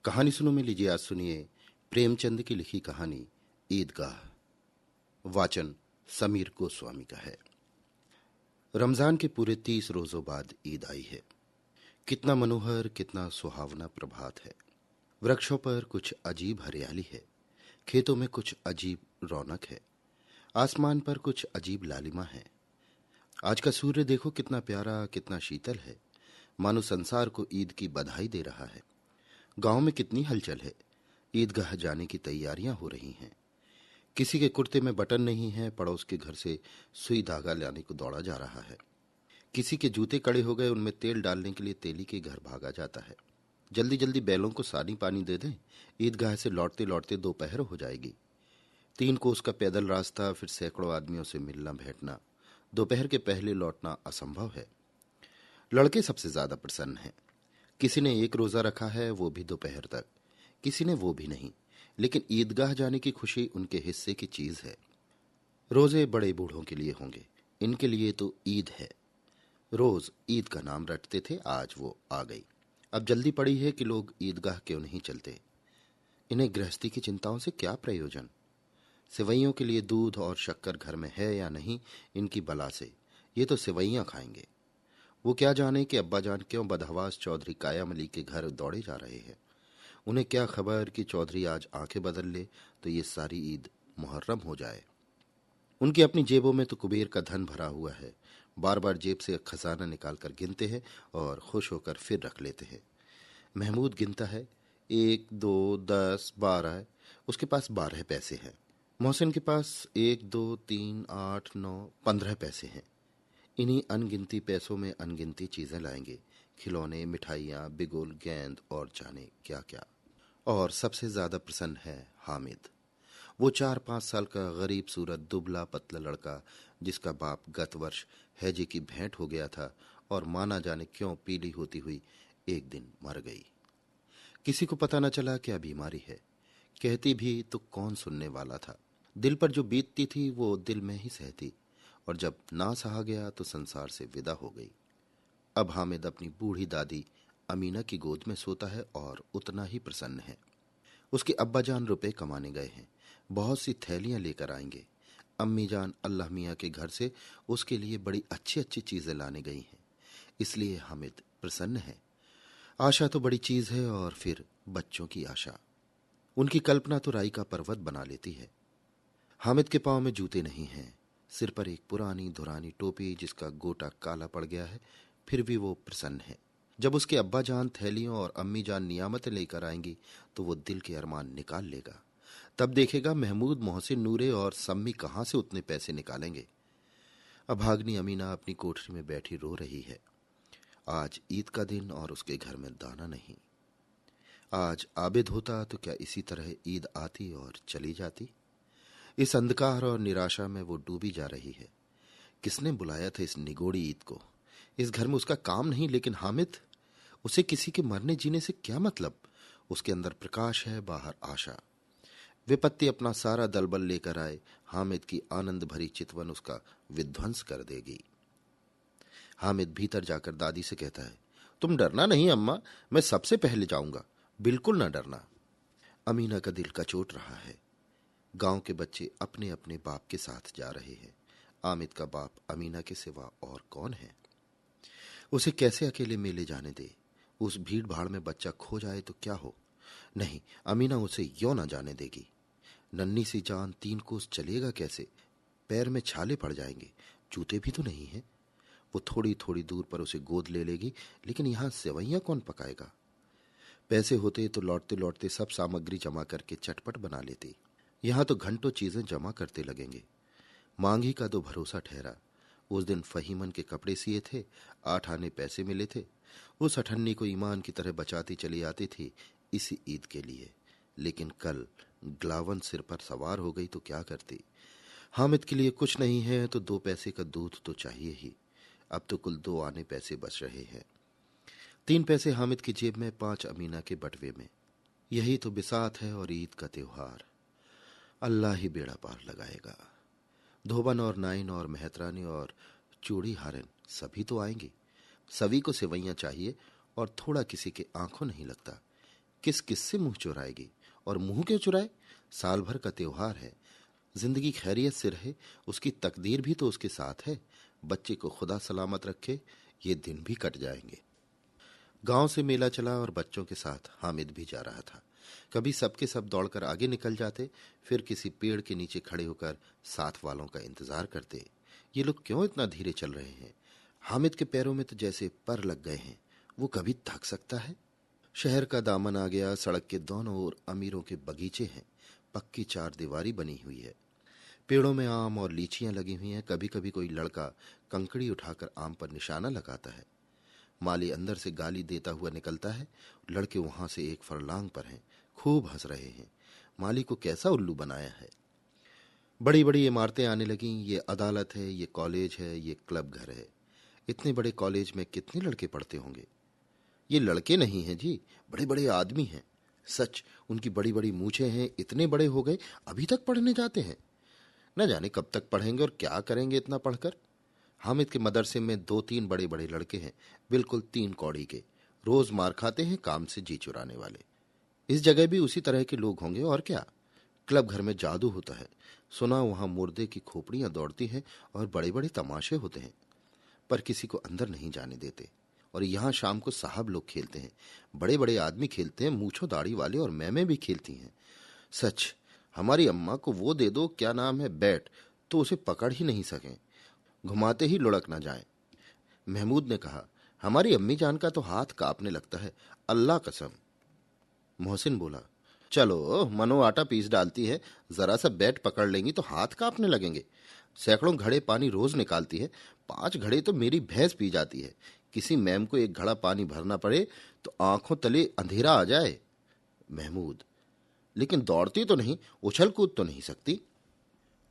कहानी सुनो में लीजिए। आज सुनिए प्रेमचंद की लिखी कहानी ईदगाह। वाचन समीर गोस्वामी का है। रमजान के पूरे 30 रोजों बाद ईद आई है। कितना मनोहर, कितना सुहावना प्रभात है। वृक्षों पर कुछ अजीब हरियाली है, खेतों में कुछ अजीब रौनक है, आसमान पर कुछ अजीब लालिमा है। आज का सूर्य देखो कितना प्यारा, कितना शीतल है, मानो संसार को ईद की बधाई दे रहा है। गांव में कितनी हलचल है। ईदगाह जाने की तैयारियां हो रही हैं। किसी के कुर्ते में बटन नहीं है, पड़ोस के घर से सुई धागा लाने को दौड़ा जा रहा है। किसी के जूते कड़े हो गए, उनमें तेल डालने के लिए तेली के घर भागा जाता है। जल्दी जल्दी बैलों को सानी पानी दे दें, ईदगाह से लौटते लौटते दोपहर हो जाएगी। 3 कोस का पैदल रास्ता, फिर सैकड़ों आदमियों से मिलना भेंटना। दोपहर के पहले लौटना असंभव है। लड़के सबसे ज्यादा प्रसन्न हैं। किसी ने 1 रोजा रखा है, वो भी दोपहर तक। किसी ने वो भी नहीं, लेकिन ईदगाह जाने की खुशी उनके हिस्से की चीज है। रोजे बड़े बूढ़ों के लिए होंगे, इनके लिए तो ईद है। रोज ईद का नाम रटते थे, आज वो आ गई। अब जल्दी पड़ी है कि लोग ईदगाह क्यों नहीं चलते। इन्हें गृहस्थी की चिंताओं से क्या प्रयोजन। सिवैयों के लिए दूध और शक्कर घर में है या नहीं, इनकी बला से ये तो सिवैयां खाएंगे। वो क्या जाने कि अब्बाजान क्यों बदहवास चौधरी कायामली के घर दौड़े जा रहे हैं। उन्हें क्या खबर कि चौधरी आज आंखें बदल ले तो ये सारी ईद मुहर्रम हो जाए। उनकी अपनी जेबों में तो कुबेर का धन भरा हुआ है। बार बार जेब से खजाना निकाल कर गिनते हैं और खुश होकर फिर रख लेते हैं। महमूद गिनता है, 1 2 10 12। उसके पास 12 पैसे हैं। मोहसिन के पास 1 2 3 8 9 15 पैसे हैं। इन्हीं अनगिनती पैसों में अनगिनती चीजें लाएंगे, खिलौने, मिठाइयाँ, बिगुल, गेंद और जाने क्या क्या। और सबसे ज्यादा प्रसन्न है हामिद, वो 4-5 साल का गरीब सूरत दुबला पतला लड़का, जिसका बाप गत वर्ष हैजे की भेंट हो गया था और माना जाने क्यों पीली होती हुई एक दिन मर गई। किसी को पता न चला क्या बीमारी है। कहती भी तो कौन सुनने वाला था। दिल पर जो बीतती थी वो दिल में ही सहती, और जब ना सहा गया तो संसार से विदा हो गई। अब हामिद अपनी बूढ़ी दादी अमीना की गोद में सोता है और उतना ही प्रसन्न है। उसके अब्बाजान रुपए कमाने गए हैं, बहुत सी थैलियां लेकर आएंगे। अम्मी जान अल्लाह मियाँ के घर से उसके लिए बड़ी अच्छी अच्छी चीजें लाने गई हैं, इसलिए हामिद प्रसन्न है। आशा तो बड़ी चीज है, और फिर बच्चों की आशा। उनकी कल्पना तो राई का पर्वत बना लेती है। हामिद के पांव में जूते नहीं हैं, सिर पर एक पुरानी धुरानी टोपी जिसका गोटा काला पड़ गया है, फिर भी वो प्रसन्न है। जब उसके अब्बा जान थैलियों और अम्मी जान नियामतें लेकर आएंगी तो वो दिल के अरमान निकाल लेगा। तब देखेगा महमूद, मोहसिन, नूरे और सम्मी कहाँ से उतने पैसे निकालेंगे। अभाग्नि अमीना अपनी कोठरी में बैठी रो रही है। आज ईद का दिन और उसके घर में दाना नहीं। आज आबिद होता तो क्या इसी तरह ईद आती और चली जाती। इस अंधकार और निराशा में वो डूबी जा रही है। किसने बुलाया था इस निगोड़ी ईद को। इस घर में उसका काम नहीं, लेकिन हामिद, उसे किसी के मरने जीने से क्या मतलब। उसके अंदर प्रकाश है, बाहर आशा। विपत्ति अपना सारा दलबल लेकर आए, हामिद की आनंद भरी चितवन उसका विध्वंस कर देगी। हामिद भीतर जाकर दादी से कहता है, तुम डरना नहीं अम्मा, मैं सबसे पहले जाऊंगा, बिल्कुल ना डरना। अमीना का दिल कचोट रहा है। गांव के बच्चे अपने अपने बाप के साथ जा रहे हैं। आमिद का बाप अमीना के सिवा और कौन है। उसे कैसे अकेले मेले जाने दे। उस भीड़ भाड़ में बच्चा खो जाए तो क्या हो। नहीं, अमीना उसे यों ना जाने देगी। नन्ही सी जान 3 कोस चलेगा कैसे। पैर में छाले पड़ जाएंगे, जूते भी तो नहीं है। वो थोड़ी थोड़ी दूर पर उसे गोद ले लेगी, लेकिन यहां सेवैयां कौन पकाएगा। पैसे होते तो लौटते लौटते सब सामग्री जमा करके चटपट बना लेती। यहां तो घंटों चीजें जमा करते लगेंगे। मांगी का तो भरोसा ठहरा। उस दिन फहीमन के कपड़े सिए थे, 8 आने पैसे मिले थे। उस अठन्नी को ईमान की तरह बचाती चली आती थी इसी ईद के लिए। लेकिन कल ग्लावन सिर पर सवार हो गई तो क्या करती। हामिद के लिए कुछ नहीं है तो 2 पैसे का दूध तो चाहिए ही। अब तो कुल 2 आने पैसे बच रहे हैं। 3 पैसे हामिद की जेब में, 5 अमीना के बटवे में। यही तो बिसात है और ईद का त्योहार। अल्लाह ही बेड़ा पार लगाएगा। धोबन और नाइन और मेहतरानी और चूड़ी हारन सभी तो आएंगे। सभी को सेवैयां चाहिए, और थोड़ा किसी के आंखों नहीं लगता। किस किस से मुंह चुराएगी? और मुंह क्यों चुराए? साल भर का त्योहार है, जिंदगी खैरियत से रहे, उसकी तकदीर भी तो उसके साथ है। बच्चे को खुदा सलामत रखे, ये दिन भी कट जाएंगे। गांव से मेला चला और बच्चों के साथ हामिद भी जा रहा था। कभी सबके सब दौड़कर आगे निकल जाते, फिर किसी पेड़ के नीचे खड़े होकर साथ वालों का इंतजार करते। ये लोग क्यों इतना धीरे चल रहे हैं? हामिद के पैरों में तो जैसे पर लग गए हैं। वो कभी थक सकता है? शहर का दामन आ गया, सड़क के दोनों ओर अमीरों के बगीचे हैं, पक्की चार दीवारी बनी हुई है, पेड़ों में आम और लीचियां लगी हुई हैं। कभी कभी कोई लड़का कंकड़ी उठाकर आम पर निशाना लगाता है। माली अंदर से गाली देता हुआ निकलता है। लड़के वहां से एक फरलांग पर हैं, खूब हंस रहे हैं। माली को कैसा उल्लू बनाया है। बड़ी बड़ी इमारतें आने लगीं। ये अदालत है, ये कॉलेज है, ये क्लब घर है। इतने बड़े कॉलेज में कितने लड़के पढ़ते होंगे? ये लड़के नहीं हैं जी, बड़े बड़े आदमी हैं। सच, उनकी बड़ी बड़ी मूछें हैं, इतने बड़े हो गए अभी तक पढ़ने जाते हैं। न जाने कब तक पढ़ेंगे और क्या करेंगे इतना पढ़कर। हामिद के मदरसे में दो तीन बड़े बड़े लड़के हैं, बिल्कुल तीन कौड़ी के, रोज मार खाते हैं, काम से जी चुराने वाले। इस जगह भी उसी तरह के लोग होंगे और क्या। क्लब घर में जादू होता है, सुना वहां मुर्दे की खोपड़ियां दौड़ती हैं और बड़े बड़े तमाशे होते हैं, पर किसी को अंदर नहीं जाने देते। और यहाँ शाम को साहब लोग खेलते हैं, बड़े बड़े आदमी खेलते हैं, मूछो दाढ़ी वाले, और मैमें भी खेलती हैं। सच, हमारी अम्मा को वो दे दो, क्या नाम है, बैट, तो उसे पकड़ ही नहीं सकें, घुमाते ही लुढ़क ना जाए। महमूद ने कहा, हमारी अम्मी जान का तो हाथ कांपने लगता है, अल्लाह कसम। मोहसिन बोला, चलो मनो आटा पीस डालती है, जरा सा बैट पकड़ लेंगी तो हाथ कांपने लगेंगे। सैकड़ों घड़े पानी रोज निकालती है, 5 घड़े तो मेरी भैंस पी जाती है। किसी मैम को एक घड़ा पानी भरना पड़े तो आंखों तले अंधेरा आ जाए। महमूद, लेकिन दौड़ती तो नहीं, उछल कूद तो नहीं सकती।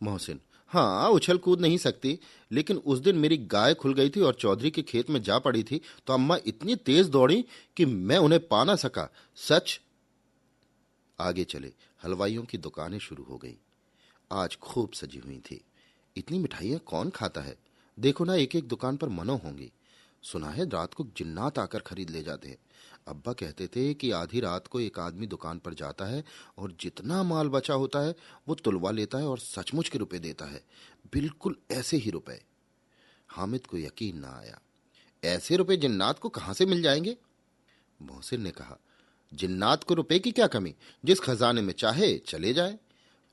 मोहसिन, हाँ उछल कूद नहीं सकती, लेकिन उस दिन मेरी गाय खुल गई थी और चौधरी के खेत में जा पड़ी थी तो अम्मा इतनी तेज दौड़ी कि मैं उन्हें पा ना सका। सच। आगे चले, हलवाइयों की दुकानें शुरू हो गई। आज खूब सजी हुई थी। इतनी मिठाइयाँ कौन खाता है? देखो ना, एक एक दुकान पर मनो होंगी। सुना है रात को जिन्नात आकर खरीद ले जाते हैं। अब्बा कहते थे कि आधी रात को एक आदमी दुकान पर जाता है और जितना माल बचा होता है वो तुलवा लेता है और सचमुच के रुपए देता है, बिल्कुल ऐसे ही रुपए। हामिद को यकीन ना आया। ऐसे रुपए जिन्नात को कहां से मिल जाएंगे? मोहसिन ने कहा, जिन्नात को रुपए की क्या कमी, जिस खजाने में चाहे चले जाए।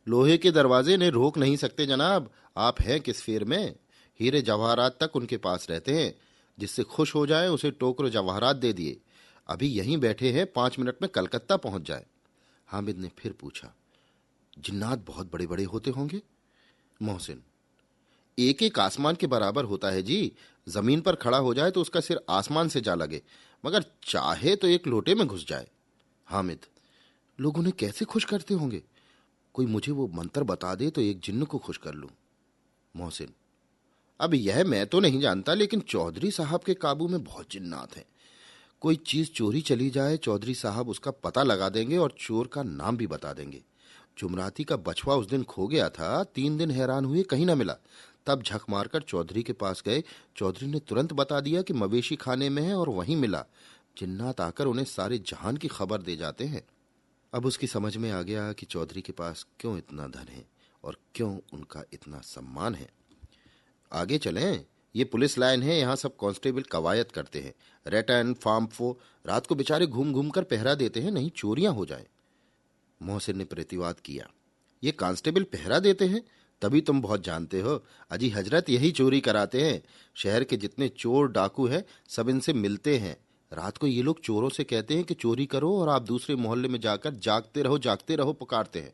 लोहे के दरवाजे ने रोक नहीं सकते जनाब। आप हैं किस फेर में? हीरे जवाहरात तक उनके पास रहते हैं। जिससे खुश हो जाए उसे टोकरो जवाहरात दे दिए। अभी यहीं बैठे हैं, 5 मिनट में कलकत्ता पहुंच जाए। हामिद ने फिर पूछा, जिन्नात बहुत बड़े बड़े होते होंगे? मोहसिन, एक एक आसमान के बराबर होता है जी। जमीन पर खड़ा हो जाए तो उसका सिर आसमान से जा लगे, मगर चाहे तो एक लोटे में घुस जाए। हामिद, लोग उन्हें कैसे खुश करते होंगे? कोई मुझे वो मंत्र बता दे तो एक जिन्न को खुश कर लूं। मोहसिन, अब यह मैं तो नहीं जानता, लेकिन चौधरी साहब के काबू में बहुत जिन्नात हैं। कोई चीज चोरी चली जाए, चौधरी साहब उसका पता लगा देंगे और चोर का नाम भी बता देंगे। जुमराती का बछवा उस दिन खो गया था, 3 दिन हैरान हुए, कहीं ना मिला। तब झक मारकर चौधरी के पास गए। चौधरी ने तुरंत बता दिया कि मवेशी खाने में है और वहीं मिला। जिन्नात आकर उन्हें सारे जहान की खबर दे जाते हैं। अब उसकी समझ में आ गया कि चौधरी के पास क्यों इतना धन है और क्यों उनका इतना सम्मान है। आगे चलें, ये पुलिस लाइन है, यहाँ सब कांस्टेबल कवायद करते हैं। रेटन फार्मफो रात को बेचारे घूम घूम कर पहरा देते हैं, नहीं चोरियां हो जाए। मोहसिन ने प्रतिवाद किया, ये कांस्टेबल पहरा देते हैं? तभी तुम बहुत जानते हो। अजी हजरत यही चोरी कराते हैं। शहर के जितने चोर डाकू हैं सब इनसे मिलते हैं। रात को ये लोग चोरों से कहते हैं कि चोरी करो और आप दूसरे मोहल्ले में जाकर जागते रहो पुकारते हैं।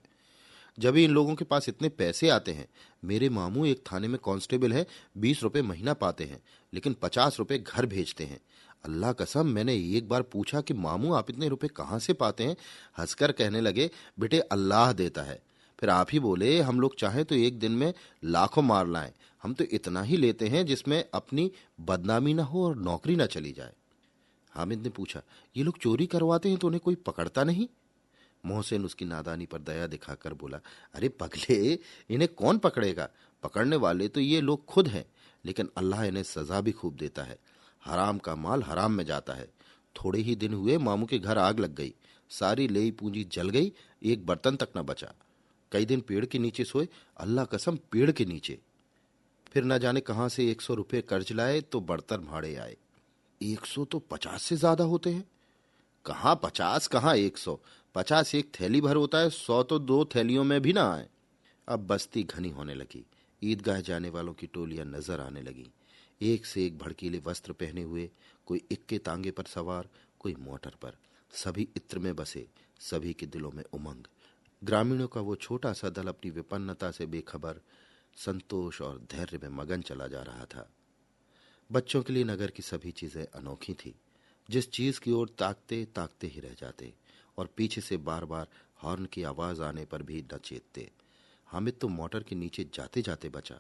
जब इन लोगों के पास इतने पैसे आते हैं। मेरे मामू एक थाने में कांस्टेबल है, 20 रुपए महीना पाते हैं, लेकिन 50 रुपए घर भेजते हैं। अल्लाह कसम, मैंने एक बार पूछा कि मामू आप इतने रुपए कहाँ से पाते हैं? हंसकर कहने लगे, बेटे अल्लाह देता है। फिर आप ही बोले, हम लोग चाहें तो एक दिन में लाखों मार लाएं, हम तो इतना ही लेते हैं जिसमें अपनी बदनामी ना हो और नौकरी ना चली जाए। हामिद ने पूछा, ये लोग चोरी करवाते हैं तो उन्हें कोई पकड़ता नहीं? मोहसिन उसकी नादानी पर दया दिखाकर बोला, अरे पगले, इन्हें कौन पकड़ेगा? पकड़ने वाले तो ये लोग खुद हैं, लेकिन अल्लाह इन्हें सजा भी खूब देता है। हराम का माल हराम में जाता है। थोड़े ही दिन हुए मामू के घर आग लग गई, सारी लेई पूंजी जल गई, एक बर्तन तक न बचा। कई दिन पेड़ के नीचे सोए, अल्लाह कसम पेड़ के नीचे। फिर न जाने कहां से 100 रुपये कर्ज लाए तो बर्तन भाड़े आए। 100 तो 50 से ज्यादा होते हैं। कहाँ 50, कहाँ 100। 50 एक थैली भर होता है, 100 तो 2 थैलियों में भी ना आए। अब बस्ती घनी होने लगी। ईदगाह जाने वालों की टोलियां नजर आने लगी, एक से एक भड़कीले वस्त्र पहने हुए, कोई इक्के तांगे पर सवार, कोई मोटर पर। सभी इत्र में बसे, सभी के दिलों में उमंग। ग्रामीणों का वो छोटा सा दल अपनी विपन्नता से बेखबर, संतोष और धैर्य में मगन चला जा रहा था। बच्चों के लिए नगर की सभी चीजें अनोखी थी। जिस चीज की ओर ताकते ताकते ही रह जाते, और पीछे से बार बार हॉर्न की आवाज आने पर भी न चेतते। हामिद तो मोटर के नीचे जाते जाते बचा।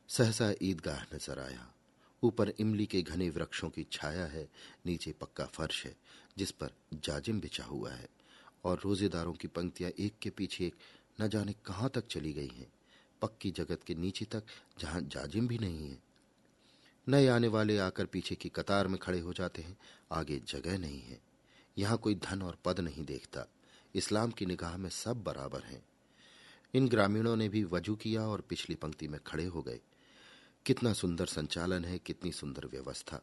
सहसा ईदगाह नजर आया। ऊपर इमली के घने वृक्षों की छाया है, नीचे पक्का फर्श है जिस पर जाजिम बिछा हुआ है, और रोजेदारों की पंक्तियां एक के पीछे एक न जाने कहां तक चली गई हैं, पक्की जगत के नीचे तक, जहां जाजिम भी नहीं है। नए आने वाले आकर पीछे की कतार में खड़े हो जाते हैं, आगे जगह नहीं है। यहाँ कोई धन और पद नहीं देखता, इस्लाम की निगाह में सब बराबर हैं। इन ग्रामीणों ने भी वजू किया और पिछली पंक्ति में खड़े हो गए। कितना सुंदर संचालन है, कितनी सुंदर व्यवस्था।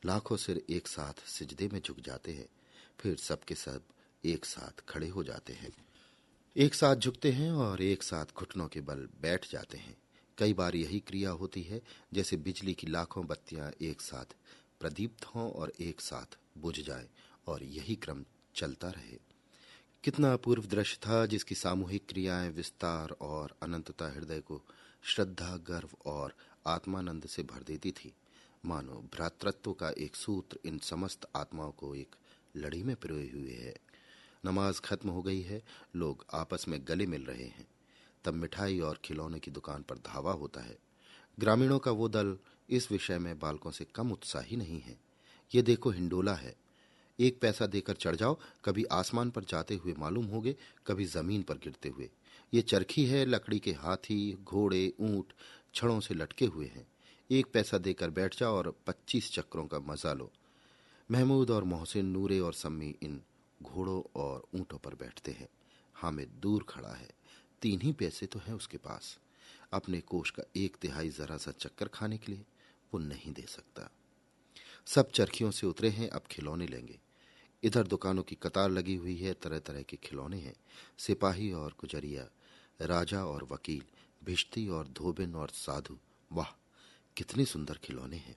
लाखों सिर एक साथ सिजदे में झुक जाते हैं, फिर सबके सब एक साथ खड़े हो जाते हैं। एक साथ झुकते हैं और एक साथ घुटनों के बल बैठ जाते हैं। कई बार यही क्रिया होती है जैसे बिजली की लाखों बत्तियां एक साथ प्रदीप्त हों और एक साथ बुझ जाए, और यही क्रम चलता रहे। कितना अपूर्व दृश्य था, जिसकी सामूहिक क्रियाएं विस्तार और अनंतता हृदय को श्रद्धा, गर्व और आत्मानंद से भर देती थी। मानो भ्रातृत्व का एक सूत्र इन समस्त आत्माओं को एक लड़ी में पिरोए हुए है। नमाज खत्म हो गई है, लोग आपस में गले मिल रहे हैं। तब मिठाई और खिलौने की दुकान पर धावा होता है। ग्रामीणों का वो दल इस विषय में बालकों से कम उत्साही नहीं है। ये देखो, हिंडोला है, 1 पैसा देकर चढ़ जाओ, कभी आसमान पर जाते हुए मालूम होगे, कभी जमीन पर गिरते हुए। ये चरखी है, लकड़ी के हाथी, घोड़े, ऊंट छड़ों से लटके हुए हैं। 1 पैसा देकर बैठ जाओ और 25 चक्रों का मजा लो। महमूद और मोहसिन, नूरे और सम्मी इन घोड़ों और ऊंटों पर बैठते हैं। हामिद दूर खड़ा है, 3 ही पैसे तो है उसके पास। अपने कोष का 1/3 जरा सा चक्कर खाने के लिए वो नहीं दे सकता। सब चरखियों से उतरे हैं, अब खिलौने लेंगे। इधर दुकानों की कतार लगी हुई है, तरह तरह के खिलौने हैं। सिपाही और गुजरिया, राजा और वकील, भिश्ती और धोबिन और साधु। वाह, कितने सुंदर खिलौने हैं।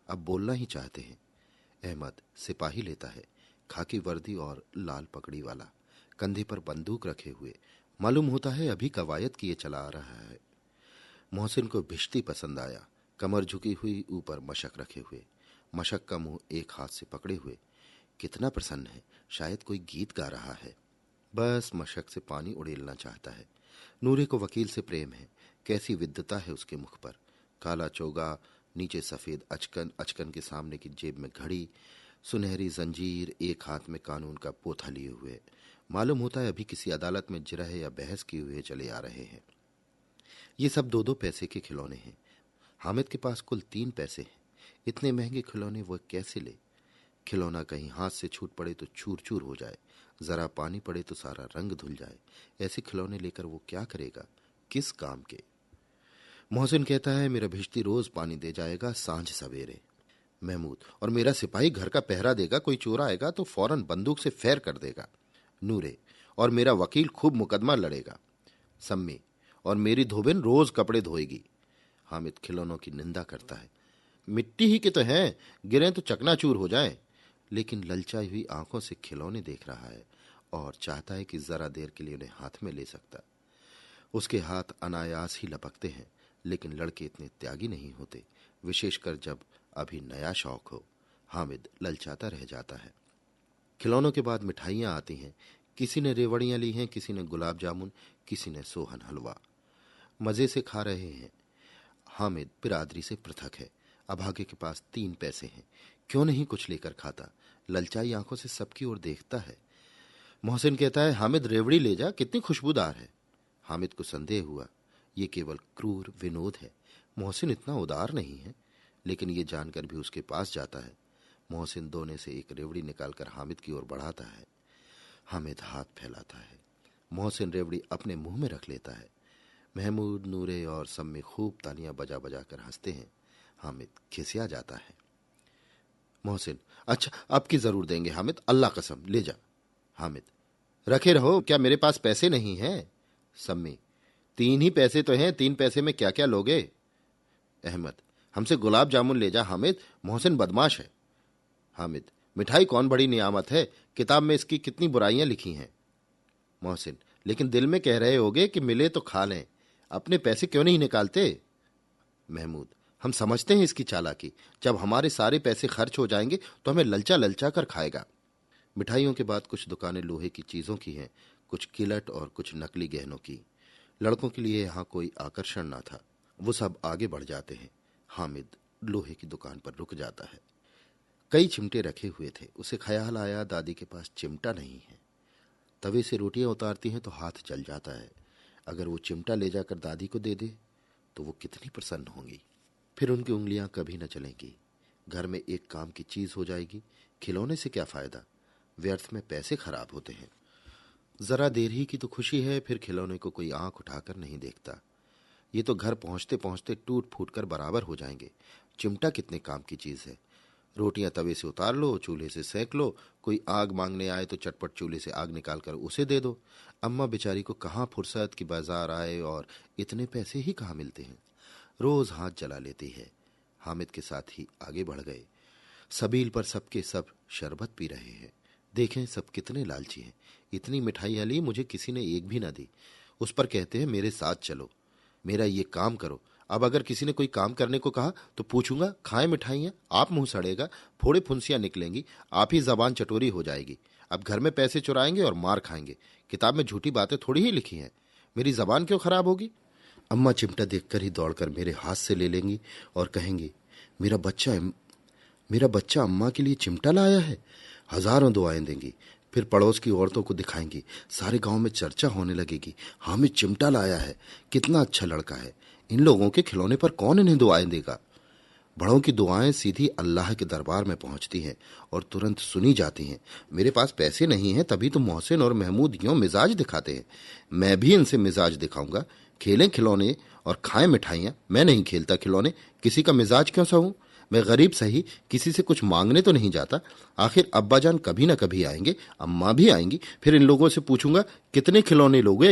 अब बोलना ही चाहते हैं। अहमद सिपाही लेता है, खाकी वर्दी और लाल पगड़ी वाला, कंधे पर बंदूक रखे हुए, मालूम होता है अभी कवायद किए चला आ रहा है। मोहसिन को भिश्ती पसंद आया, कमर झुकी हुई, ऊपर मशक रखे हुए, मशक का मुंह एक हाथ से पकड़े हुए। कितना प्रसन्न है, शायद कोई गीत गा रहा है। बस मशक से पानी उड़ेलना चाहता है। नूरे को वकील से प्रेम है, कैसी विद्वता है उसके मुख पर। काला चोगा, नीचे सफेद अचकन, अचकन के सामने की जेब में घड़ी, सुनहरी जंजीर, एक हाथ में कानून का पोथा लिए हुए। मालूम होता है अभी किसी अदालत में जिरह या बहस किए हुए चले आ रहे हैं। ये सब 2-2 पैसे के खिलौने हैं। हामिद के पास कुल 3 पैसे हैं। इतने महंगे खिलौने वो कैसे ले? खिलौना कहीं हाथ से छूट पड़े तो चूर चूर हो जाए, जरा पानी पड़े तो सारा रंग धुल जाए। ऐसे खिलौने लेकर वो क्या करेगा, किस काम के? मोहसिन कहता है मेरा भिश्ती रोज पानी दे जाएगा सांझ सवेरे। महमूद, और मेरा सिपाही घर का पहरा देगा, कोई चोर आएगा तो फौरन बंदूक से फैर कर देगा। नूरे, और मेरा वकील खूब मुकदमा लड़ेगा। सम्मी, और मेरी धोबिन रोज कपड़े धोएगी। हामिद खिलौनों की निंदा करता है, मिट्टी ही के तो हैं, गिरे तो चकनाचूर हो जाएं। लेकिन ललचाई हुई आंखों से खिलौने देख रहा है और चाहता है कि जरा देर के लिए उन्हें हाथ में ले सकता। उसके हाथ अनायास ही लपकते हैं, लेकिन लड़के इतने त्यागी नहीं होते, विशेषकर जब अभी नया शौक हो। हामिद ललचाता रह जाता है। खिलौनों के बाद मिठाइयां आती हैं। किसी ने रेवड़ियां ली हैं, किसी ने गुलाब जामुन, किसी ने सोहन हलवा। मजे से खा रहे हैं। हामिद बिरादरी से पृथक है। अभागे के पास 3 पैसे हैं, क्यों नहीं कुछ लेकर खाता? ललचाई आंखों से सबकी ओर देखता है। मोहसिन कहता है हामिद रेवड़ी ले जा, कितनी खुशबूदार है। हामिद को संदेह हुआ, ये केवल क्रूर विनोद है, मोहसिन इतना उदार नहीं है। लेकिन ये जानकर भी उसके पास जाता है। मोहसिन दोने से एक रेवड़ी निकालकर हामिद की ओर बढ़ाता है। हामिद हाथ फैलाता है। मोहसिन रेवड़ी अपने मुंह में रख लेता है। महमूद, नूरे और सम्मी खूब तालियां बजा बजा कर हंसते हैं। हामिद खिसिया जाता है। मोहसिन, अच्छा अब की जरूर देंगे हामिद, अल्लाह कसम, ले जा। हामिद, रखे रहो, क्या मेरे पास पैसे नहीं हैं? सम्मी, 3 ही पैसे तो हैं, 3 पैसे में क्या क्या लोगे? अहमद, हमसे गुलाब जामुन ले जा हामिद, मोहसिन बदमाश है। हामिद, मिठाई कौन बड़ी नियामत है, किताब में इसकी कितनी बुराइयां लिखी हैं। मोहसिन, लेकिन दिल में कह रहे होगे कि मिले तो खा लें, अपने पैसे क्यों नहीं निकालते? महमूद, हम समझते हैं इसकी चालाकी, जब हमारे सारे पैसे खर्च हो जाएंगे तो हमें ललचा ललचा कर खाएगा। मिठाइयों के बाद कुछ दुकानें लोहे की चीजों की हैं, कुछ किलट और कुछ नकली गहनों की। लड़कों के लिए यहां कोई आकर्षण न था। वो सब आगे बढ़ जाते हैं। हामिद लोहे की दुकान पर रुक जाता है। कई चिमटे रखे हुए थे। उसे ख्याल आया दादी के पास चिमटा नहीं है। तवे से रोटियां उतारती हैं तो हाथ जल जाता है। अगर वो चिमटा ले जाकर दादी को दे दे तो वो कितनी प्रसन्न होंगी। फिर उनकी उंगलियां कभी न चलेंगी। घर में एक काम की चीज हो जाएगी। खिलौने से क्या फायदा, व्यर्थ में पैसे खराब होते हैं। जरा देर ही की तो खुशी है, फिर खिलौने को कोई आंख उठाकर नहीं देखता। ये तो घर पहुंचते पहुंचते टूट फूट कर बराबर हो जाएंगे। चिमटा कितने काम की चीज है। रोटियां तवे से उतार लो, चूल्हे से सेंक लो, कोई आग मांगने आए तो चटपट चूल्हे से आग निकाल कर उसे दे दो। अम्मा बेचारी को कहाँ फुर्सत कि बाजार आए, और इतने पैसे ही कहाँ मिलते हैं। रोज हाथ जला लेती है। हामिद के साथ ही आगे बढ़ गए। सबील पर सबके सब शरबत पी रहे हैं। देखें सब कितने लालची हैं। इतनी मिठाइयां ली, मुझे किसी ने एक भी ना दी। उस पर कहते हैं मेरे साथ चलो, मेरा ये काम करो। अब अगर किसी ने कोई काम करने को कहा तो पूछूंगा, खाएं मिठाइयां? आप मुंह सड़ेगा, फोड़े फुंसियां निकलेंगी, आप ही जबान चटोरी हो जाएगी। अब घर में पैसे चुराएंगे और मार खाएंगे। किताब में झूठी बातें थोड़ी ही लिखी हैं। मेरी जबान क्यों खराब होगी? अम्मा चिमटा देखकर ही दौड़कर मेरे हाथ से ले लेंगी और कहेंगी, मेरा बच्चा मेरा बच्चा अम्मा के लिए चिमटा लाया है। हजारों दुआएं देंगी। फिर पड़ोस की औरतों को दिखाएंगी। सारे गांव में चर्चा होने लगेगी, हामिद चिमटा लाया है, कितना अच्छा लड़का है। इन लोगों के खिलौने पर कौन इन्हें दुआएं देगा? बड़ों की दुआएं सीधी अल्लाह के दरबार में पहुंचती हैं और तुरंत सुनी जाती हैं। मेरे पास पैसे नहीं हैं, तभी तो मोहसिन और महमूद यूं मिजाज दिखाते हैं। मैं भी इनसे मिजाज दिखाऊंगा। खेलें खिलौने और खाएं मिठाइयां। मैं नहीं खेलता खिलौने, किसी का मिजाज क्यों सहूं? मैं गरीब सही, किसी से कुछ मांगने तो नहीं जाता। आखिर अब्बाजान कभी ना कभी आएंगे, अम्मा भी आएंगी। फिर इन लोगों से पूछूंगा, कितने खिलौने लोगे?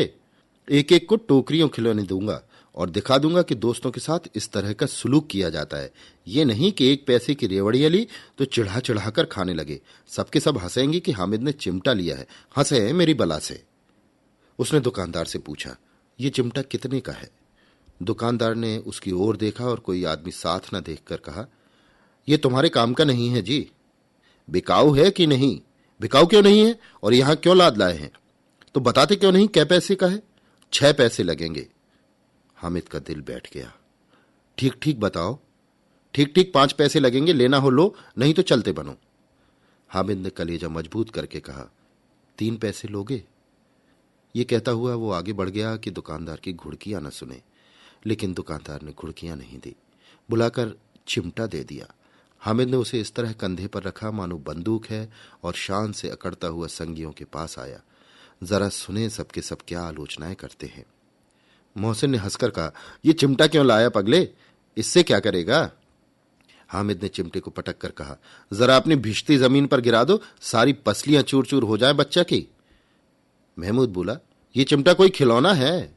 एक एक को टोकरियों खिलौने दूंगा और दिखा दूंगा कि दोस्तों के साथ इस तरह का सुलूक किया जाता है। ये नहीं कि 1 पैसे की रेवड़ियां ली तो चिढ़ा चिढ़ा कर खाने लगे। सबके सब हंसेंगे कि हामिद ने चिमटा लिया है। हंसे हैं मेरी बला से। उसने दुकानदार से पूछा, ये चिमटा कितने का है? दुकानदार ने उसकी ओर देखा और कोई आदमी साथ न देखकर कहा, ये तुम्हारे काम का नहीं है जी। बिकाऊ है कि नहीं? बिकाऊ क्यों नहीं है, और यहां क्यों लाद लाए हैं? तो बताते क्यों नहीं कै पैसे का है? 6 पैसे लगेंगे। हामिद का दिल बैठ गया। ठीक ठीक बताओ। ठीक ठीक 5 पैसे लगेंगे, लेना हो लो, नहीं तो चलते बनो। हामिद ने कलेजा मजबूत करके कहा, 3 पैसे लोगे? ये कहता हुआ वो आगे बढ़ गया कि दुकानदार की घुड़कियां न सुने। लेकिन दुकानदार ने घुड़कियां नहीं दी, बुलाकर चिमटा दे दिया। हामिद ने उसे इस तरह कंधे पर रखा मानो बंदूक है और शान से अकड़ता हुआ संगियों के पास आया। जरा सुने सबके सब क्या आलोचनाएं करते हैं। मोहसिन ने हंसकर कहा, यह चिमटा क्यों लाया पगले, इससे क्या करेगा? हामिद ने चिमटे को पटक कर कहा, जरा अपनी भिश्ती जमीन पर गिरा दो, सारी पसलियां चूर चूर हो जाए बच्चा की। महमूद बोला, यह चिमटा कोई खिलौना है?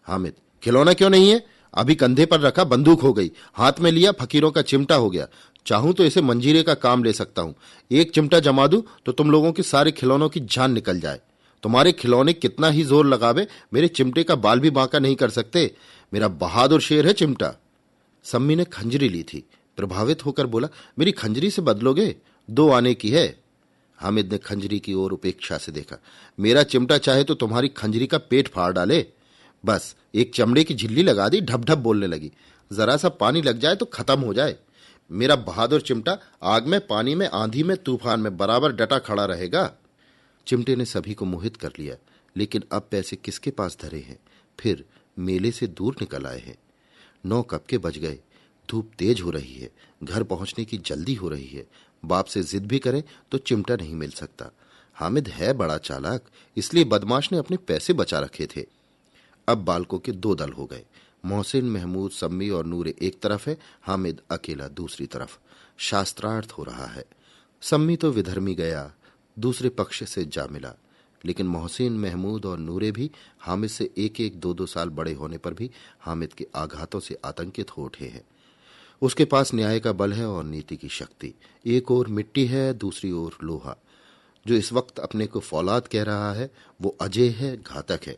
हामिद, खिलौना क्यों नहीं है? अभी कंधे पर रखा बंदूक हो गई, हाथ में लिया फकीरों का चिमटा हो गया। चाहूं तो इसे मंजीरे का काम ले सकता हूं। एक चिमटा जमा दूं तो तुम लोगों के सारे खिलौनों की जान निकल जाए। तुम्हारे खिलौने कितना ही जोर लगावे, मेरे चिमटे का बाल भी बांका नहीं कर सकते। मेरा बहादुर शेर है चिमटा। सम्मी ने खंजरी ली थी। प्रभावित होकर बोला, मेरी खंजरी से बदलोगे? 2 आने की है। हामिद ने खंजरी की ओर उपेक्षा से देखा। मेरा चिमटा चाहे तो तुम्हारी खंजरी का पेट फाड़ डाले। बस एक चमड़े की झिल्ली लगा दी, ढप ढप बोलने लगी। जरा सा पानी लग जाए तो खत्म हो जाए। मेरा बहादुर चिमटा आग में, पानी में, आंधी में, तूफान में बराबर डटा खड़ा रहेगा। चिमटे ने सभी को मोहित कर लिया। लेकिन अब पैसे किसके पास धरे हैं? फिर मेले से दूर निकल आए हैं। 9 कब के बज गए। धूप तेज हो रही है, घर पहुंचने की जल्दी हो रही है। बाप से जिद भी करें तो चिमटा नहीं मिल सकता। हामिद है बड़ा चालाक, इसलिए बदमाश ने अपने पैसे बचा रखे थे। अब बालकों के दो दल हो गए। मोहसिन, महमूद, सम्मी और नूरे एक तरफ है, हामिद अकेला दूसरी तरफ। शास्त्रार्थ हो रहा है। सम्मी तो विधर्मी गया, दूसरे पक्ष से जा मिला, लेकिन मोहसिन, महमूद और नूरे भी हामिद से एक एक दो दो साल बड़े होने पर भी हामिद के आघातों से आतंकित हो उठे हैं। उसके पास न्याय का बल है और नीति की शक्ति। एक ओर मिट्टी है, दूसरी ओर लोहा। जो इस वक्त अपने को फौलाद कह रहा है वो अजय है, घातक है।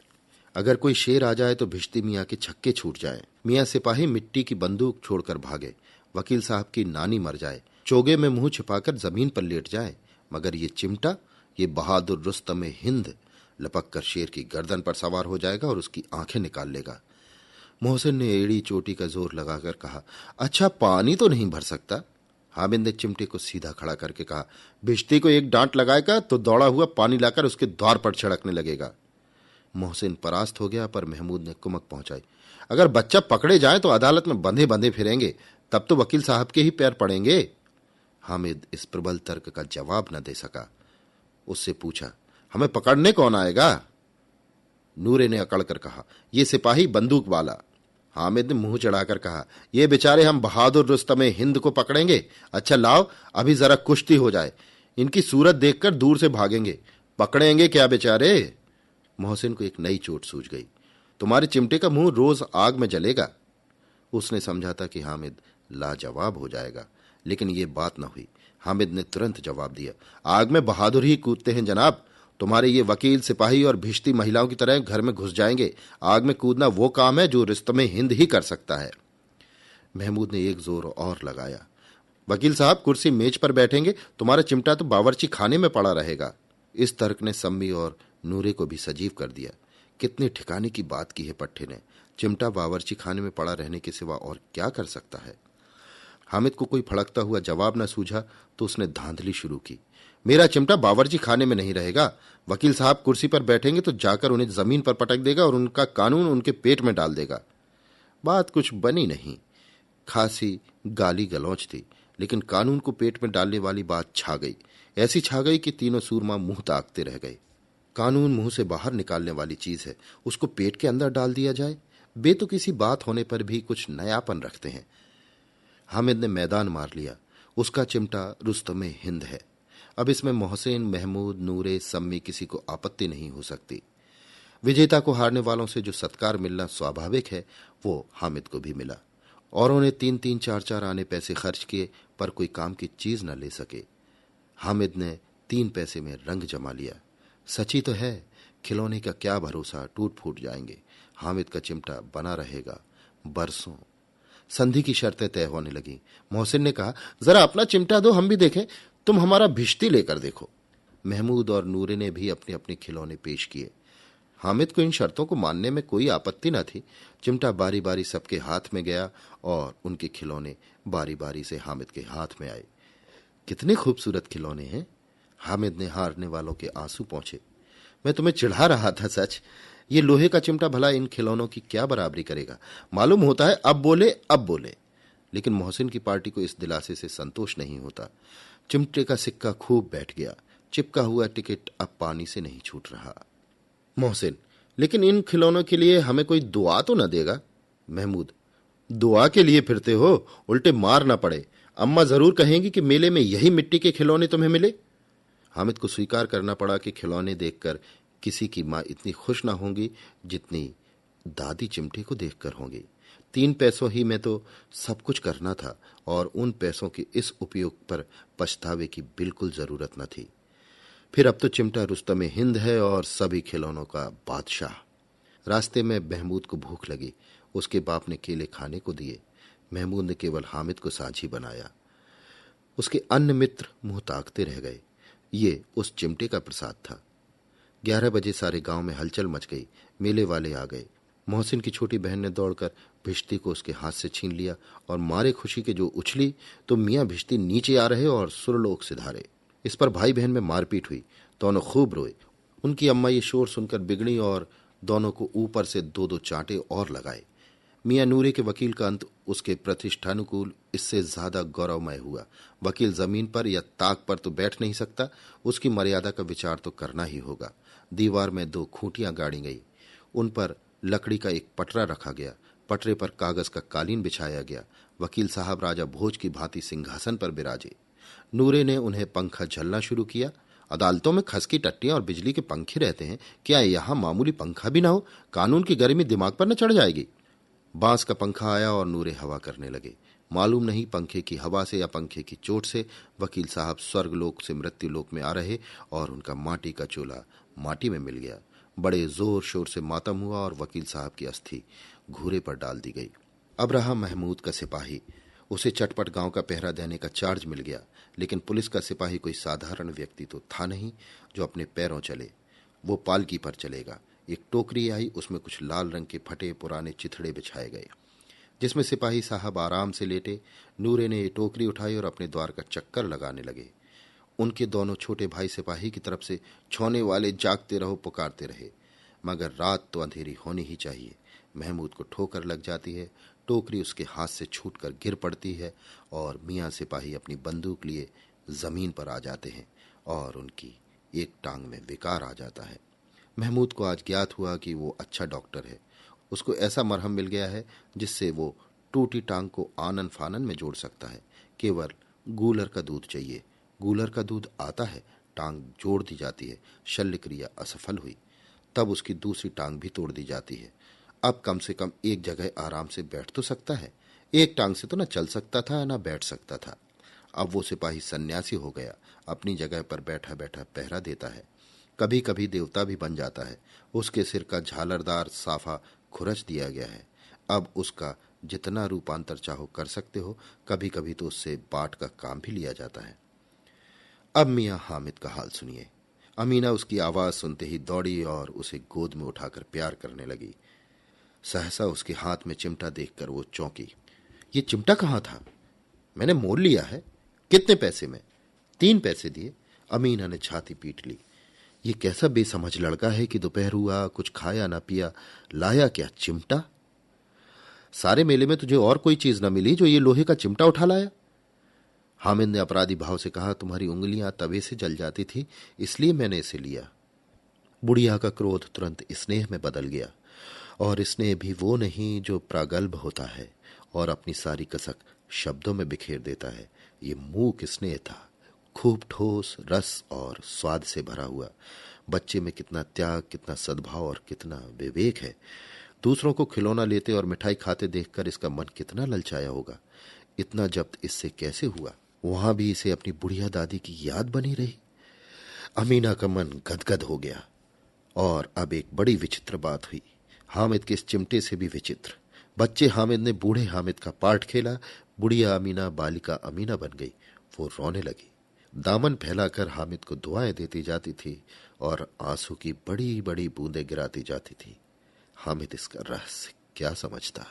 अगर कोई शेर आ जाए तो भिश्ती मियाँ के छक्के छूट जाए। मियाँ सिपाही मिट्टी की बंदूक छोड़कर भागे, वकील साहब की नानी मर जाए, चोगे में मुंह छिपाकर जमीन पर लेट जाए, मगर ये चिमटा, ये बहादुर रुस्तम हिंद लपक कर शेर की गर्दन पर सवार हो जाएगा और उसकी आंखें निकाल लेगा। मोहसिन ने एड़ी चोटी का जोर लगाकर कहा, अच्छा पानी तो नहीं भर सकता? हामिद ने चिमटे को सीधा खड़ा करके कहा, भिश्ती को एक डांट लगाएगा तो दौड़ा हुआ पानी लाकर उसके द्वार पर छिड़कने लगेगा। मोहसिन परास्त हो गया, पर महमूद ने कुमक पहुंचाई, अगर बच्चा पकड़े जाए तो अदालत में बंधे बंधे फिरेंगे, तब तो वकील साहब के ही पैर पड़ेंगे। हामिद इस प्रबल तर्क का जवाब न दे सका। उससे पूछा, हमें पकड़ने कौन आएगा? नूरे ने अकड़ कर कहा, ये सिपाही बंदूक वाला। हामिद ने मुंह चढ़ाकर कहा, ये बेचारे हम बहादुर रुस्तम हिंद को पकड़ेंगे? अच्छा लाओ, अभी जरा कुश्ती हो जाए, इनकी सूरत देखकर दूर से भागेंगे, पकड़ेंगे क्या बेचारे? मोहसिन को एक नई चोट सूझ गई। तुम्हारे चिमटे का मुंह रोज आग में जलेगा। उसने समझा था कि हामिद लाजवाब हो जाएगा, लेकिन ये बात न हुई। हामिद ने तुरंत जवाब दिया, आग में बहादुर ही कूदते हैं जनाब। तुम्हारे ये वकील, सिपाही और भिश्ती महिलाओं की तरह घर में घुस जाएंगे। आग में कूदना वो काम है जो रुस्तम हिंद ही कर सकता है। महमूद ने एक जोर और लगाया, वकील साहब कुर्सी मेज पर बैठेंगे, तुम्हारा चिमटा तो बावर्ची खाने में पड़ा रहेगा। इस तर्क ने सम्मी और नूरे को भी सजीव कर दिया। कितने ठिकाने की बात की है पट्टे ने। चिमटा बावर्ची खाने में पड़ा रहने के सिवा और क्या कर सकता है? हामिद को कोई फड़कता हुआ जवाब न सूझा तो उसने धांधली शुरू की, मेरा चिमटा बावर्ची खाने में नहीं रहेगा। वकील साहब कुर्सी पर बैठेंगे तो जाकर उन्हें जमीन पर पटक देगा और उनका कानून उनके पेट में डाल देगा। बात कुछ बनी नहीं। खासी गाली गलौच थी, लेकिन कानून को पेट में डालने वाली बात छा गई। ऐसी छा गई कि तीनों सूरमा मुंह ताकते रह गए। कानून मुंह से बाहर निकालने वाली चीज है, उसको पेट के अंदर डाल दिया जाए। बे तो किसी बात होने पर भी कुछ नयापन रखते हैं। हामिद ने मैदान मार लिया। उसका चिमटा रुस्तम हिंद है। अब इसमें मोहसिन, महमूद, नूरे, सम्मी किसी को आपत्ति नहीं हो सकती। विजेता को हारने वालों से जो सत्कार मिलना स्वाभाविक है वो हामिद को भी मिला। औरों ने 3-3, 4-4 आने पैसे खर्च किए पर कोई काम की चीज न ले सके। हामिद ने 3 पैसे में रंग जमा लिया। सची तो है, खिलौने का क्या भरोसा, टूट फूट जाएंगे। हामिद का चिमटा बना रहेगा बरसों। संधि की शर्तें तय होने लगी। मोहसिन ने कहा, जरा अपना चिमटा दो, हम भी देखें। तुम हमारा भिश्ती लेकर देखो। महमूद और नूरे ने भी अपने अपने खिलौने पेश किए। हामिद को इन शर्तों को मानने में कोई आपत्ति न थी। चिमटा बारी बारी सबके हाथ में गया और उनके खिलौने बारी बारी से हामिद के हाथ में आए। कितने खूबसूरत खिलौने हैं। हामिद ने हारने वालों के आंसू पोंछे। मैं तुम्हें चिढ़ा रहा था सच। ये लोहे का चिमटा भला इन खिलौनों की क्या बराबरी करेगा? मालूम होता है अब बोले। लेकिन मोहसिन की पार्टी को इस दिलासे से संतोष नहीं होता। चिमटे का सिक्का खूब बैठ गया। चिपका हुआ टिकट अब पानी से नहीं छूट रहा। मोहसिन, लेकिन इन खिलौनों के लिए हमें कोई दुआ तो न देगा? महमूद, दुआ के लिए फिरते हो, उल्टे मार ना पड़े। अम्मा जरूर कहेंगी कि मेले में यही मिट्टी के खिलौने तुम्हें मिले। हामिद को स्वीकार करना पड़ा कि खिलौने देखकर किसी की मां इतनी खुश ना होंगी जितनी दादी चिमटे को देखकर होंगी। 3 पैसों ही में तो सब कुछ करना था और उन पैसों के इस उपयोग पर पछतावे की बिल्कुल जरूरत न थी। फिर अब तो चिमटा रुस्तम हिंद है और सभी खिलौनों का बादशाह। रास्ते में महमूद को भूख लगी। उसके बाप ने केले खाने को दिए। महमूद ने केवल हामिद को साझी बनाया। उसके अन्य मित्र मुंह ताकते रह गए। ये उस चिमटे का प्रसाद था। 11 बजे सारे गांव में हलचल मच गई। मेले वाले आ गए। मोहसिन की छोटी बहन ने दौड़कर भिश्ती को उसके हाथ से छीन लिया और मारे खुशी के जो उछली तो मियाँ भिश्ती नीचे आ रहे और सुरलोक सिधारे। इस पर भाई बहन में मारपीट हुई। दोनों खूब रोए। उनकी अम्मा ये शोर सुनकर बिगड़ी और दोनों को ऊपर से 2-2 चांटे और लगाए। मियां नूरे के वकील का अंत उसके प्रतिष्ठानुकूल इससे ज्यादा गौरवमय हुआ। वकील जमीन पर या ताक पर तो बैठ नहीं सकता, उसकी मर्यादा का विचार तो करना ही होगा। दीवार में 2 खूंटियां गाड़ी गई, उन पर लकड़ी का एक पटरा रखा गया, पटरे पर कागज का कालीन बिछाया गया। वकील साहब राजा भोज की भांति सिंहासन पर विराजे। नूरे ने उन्हें पंखा झलना शुरू किया। अदालतों में खस की टट्टियां और बिजली के पंखे रहते हैं, क्या यहां मामूली पंखा भी ना हो? कानून की गर्मी दिमाग पर न चढ़ जाएगी? बांस का पंखा आया और नूरे हवा करने लगे। मालूम नहीं पंखे की हवा से या पंखे की चोट से वकील साहब स्वर्गलोक से मृत्युलोक में आ रहे और उनका माटी का चोला माटी में मिल गया। बड़े जोर शोर से मातम हुआ और वकील साहब की अस्थि घूरे पर डाल दी गई। अब रहा महमूद का सिपाही। उसे चटपट गांव का पहरा देने का चार्ज मिल गया, लेकिन पुलिस का सिपाही कोई साधारण व्यक्ति तो था नहीं जो अपने पैरों चले। वो पालकी पर चलेगा। एक टोकरी आई, उसमें कुछ लाल रंग के फटे पुराने चिथड़े बिछाए गए, जिसमें सिपाही साहब आराम से लेटे। नूरे ने ये टोकरी उठाई और अपने द्वार का चक्कर लगाने लगे। उनके दोनों छोटे भाई सिपाही की तरफ से छौने वाले जागते रहो पुकारते रहे, मगर रात तो अंधेरी होनी ही चाहिए। महमूद को ठोकर लग जाती है, टोकरी उसके हाथ से छूटकर गिर पड़ती है और मियां सिपाही अपनी बंदूक लिए जमीन पर आ जाते हैं और उनकी एक टांग में विकार आ जाता है। महमूद को आज ज्ञात हुआ कि वो अच्छा डॉक्टर है। उसको ऐसा मरहम मिल गया है जिससे वो टूटी टांग को आनन फानन में जोड़ सकता है। केवल गूलर का दूध चाहिए। गूलर का दूध आता है, टांग जोड़ दी जाती है। शल्य क्रिया असफल हुई, तब उसकी दूसरी टांग भी तोड़ दी जाती है। अब कम से कम एक जगह आराम से बैठ तो सकता है। एक टांग से तो न चल सकता था न बैठ सकता था। अब वो सिपाही सन्यासी हो गया, अपनी जगह पर बैठा बैठा पहरा देता है। कभी कभी देवता भी बन जाता है। उसके सिर का झालरदार साफा खुरच दिया गया है। अब उसका जितना रूपांतर चाहो कर सकते हो। कभी कभी तो उससे बाट का काम भी लिया जाता है। अब मियां हामिद का हाल सुनिए। अमीना उसकी आवाज सुनते ही दौड़ी और उसे गोद में उठाकर प्यार करने लगी। सहसा उसके हाथ में चिमटा देखकर वो चौंकी। ये चिमटा कहाँ था? मैंने मोल लिया है। कितने पैसे में? 3 पैसे दिए। अमीना ने छाती पीट ली। ये कैसा बेसमझ लड़का है कि दोपहर हुआ, कुछ खाया ना पिया, लाया क्या चिमटा? सारे मेले में तुझे और कोई चीज न मिली जो ये लोहे का चिमटा उठा लाया? हामिद ने अपराधी भाव से कहा, तुम्हारी उंगलियां तवे से जल जाती थी, इसलिए मैंने इसे लिया। बुढ़िया का क्रोध तुरंत स्नेह में बदल गया, और स्नेह भी वो नहीं जो प्रागल्भ होता है और अपनी सारी कसक शब्दों में बिखेर देता है। ये मूक स्नेह था, खूब ठोस, रस और स्वाद से भरा हुआ। बच्चे में कितना त्याग, कितना सद्भाव और कितना विवेक है। दूसरों को खिलौना लेते और मिठाई खाते देखकर इसका मन कितना ललचाया होगा। इतना जब्त इससे कैसे हुआ? वहां भी इसे अपनी बुढ़िया दादी की याद बनी रही। अमीना का मन गदगद हो गया। और अब एक बड़ी विचित्र बात हुई, हामिद के इस चिमटे से भी विचित्र। बच्चे हामिद ने बूढ़े हामिद का पार्ट खेला। बुढ़िया अमीना बालिका अमीना बन गई। वो रोने लगी, दामन फैलाकर हामिद को दुआएं देती जाती थी और आंसू की बड़ी बड़ी बूंदें गिराती जाती थी। हामिद इसका रहस्य क्या समझता?